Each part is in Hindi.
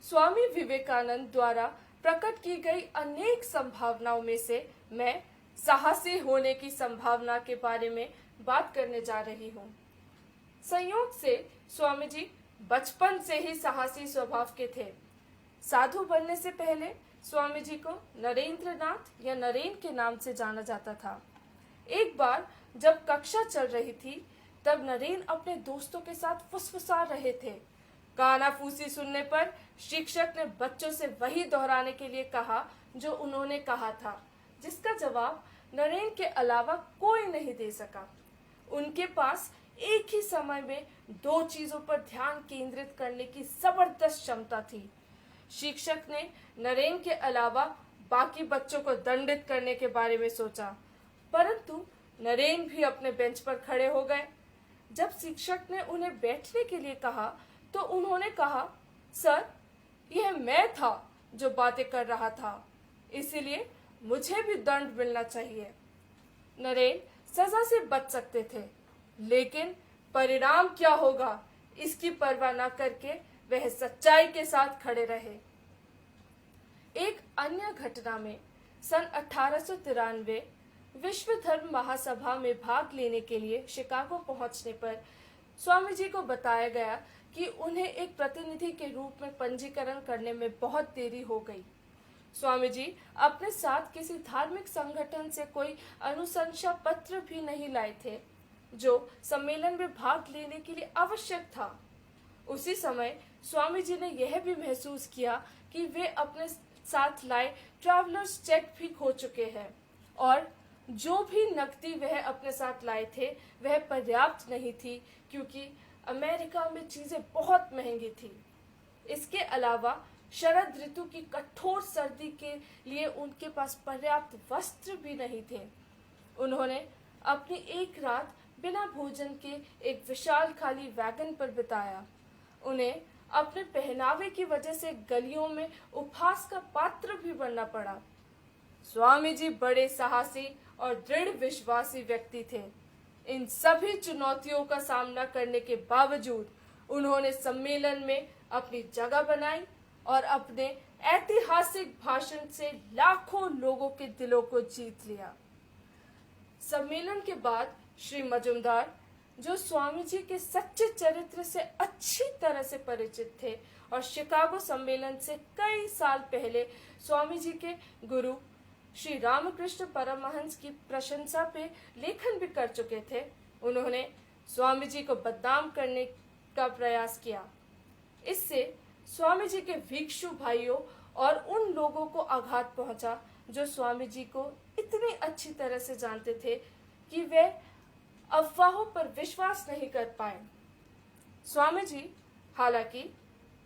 स्वामी विवेकानंद द्वारा प्रकट की गई अनेक संभावनाओं में से मैं साहसी होने की संभावना के बारे में बात करने जा रही हूँ। संयोग से स्वामी जी बचपन से ही साहसी स्वभाव के थे। साधु बनने से पहले स्वामी जी को नरेंद्र नाथ या नरेन के नाम से जाना जाता था। एक बार जब कक्षा चल रही थी तब नरेन अपने दोस्तों के साथ फुसफुसा रहे थे। कानाफूसी सुनने पर शिक्षक ने बच्चों से वही दोहराने के लिए कहा जो उन्होंने कहा था, जिसका जवाब नरेन के अलावा कोई नहीं दे सका। उनके पास एक ही समय में दो चीजों पर ध्यान केंद्रित करने की जबरदस्त क्षमता थी। शिक्षक ने नरेन के अलावा बाकी बच्चों को दंडित करने के बारे में सोचा, परंतु नरेन भी अपने बेंच पर खड़े हो गए। जब शिक्षक ने उन्हें बैठने के लिए कहा तो उन्होंने कहा, सर, यह मैं था जो बातें कर रहा था, इसीलिए मुझे भी दंड मिलना चाहिए। नरेन सजा से बच सकते थे, लेकिन परिणाम क्या होगा इसकी परवाह न करके वह सच्चाई के साथ खड़े रहे। एक अन्य घटना में सन 1893 विश्व धर्म महासभा में भाग लेने के लिए शिकागो पहुंचने पर स्वामी जी को बताया गया कि उन्हें एक प्रतिनिधि के रूप में पंजीकरण करने में बहुत देरी हो गई। स्वामी जी अपने साथ किसी धार्मिक संगठन से कोई अनुशंसा पत्र भी नहीं लाए थे, जो सम्मेलन में भाग लेने के लिए आवश्यक था। उसी समय स्वामी जी ने यह भी महसूस किया कि वे अपने साथ लाए ट्रैवलर्स चेक भी खो चुके हैं और जो भी नकदी वह अपने साथ लाए थे वह पर्याप्त नहीं थी, क्योंकि अमेरिका में चीजें बहुत महंगी थी। इसके अलावा शरद ऋतु की कठोर सर्दी के लिए उनके पास पर्याप्त वस्त्र भी नहीं थे। उन्होंने अपनी एक रात बिना भोजन के एक विशाल खाली वैगन पर बिताया। उन्हें अपने पहनावे की वजह से गलियों में उपहास का पात्र भी बनना पड़ा। स्वामी जी बड़े साहसी और दृढ़ विश्वासी व्यक्ति थे। इन सभी चुनौतियों का सामना करने के बावजूद उन्होंने सम्मेलन में अपनी जगह बनाई और अपने ऐतिहासिक भाषण से लाखों लोगों के दिलों को जीत लिया। सम्मेलन के बाद श्री मजुमदार, जो स्वामी जी के सच्चे चरित्र से अच्छी तरह से परिचित थे और शिकागो सम्मेलन से कई साल पहले स्वामी जी के गुरु श्री रामकृष्ण परमहंस की प्रशंसा पे लेखन भी कर चुके थे, उन्होंने स्वामी जी को बदनाम करने का प्रयास किया। इससे स्वामी जी के भिक्षु भाइयों और उन लोगों को आघात पहुंचा जो स्वामी जी को इतनी अच्छी तरह से जानते थे कि वे अफवाहों पर विश्वास नहीं कर पाए। स्वामी जी हालांकि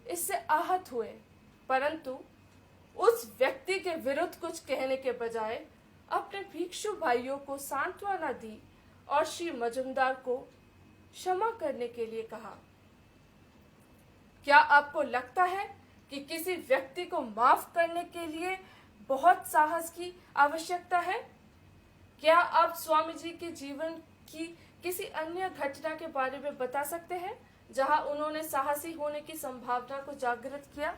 इससे आहत हुए, परंतु उस व्यक्ति के विरुद्ध कुछ कहने के बजाय अपने भिक्षु भाइयों को सांत्वना दी और श्री मजुमदार को क्षमा करने के लिए कहा। क्या आपको लगता है कि किसी व्यक्ति को माफ करने के लिए बहुत साहस की आवश्यकता है? क्या आप स्वामी जी के जीवन की किसी अन्य घटना के बारे में बता सकते हैं जहां उन्होंने साहसी होने की संभावना को जागृत किया?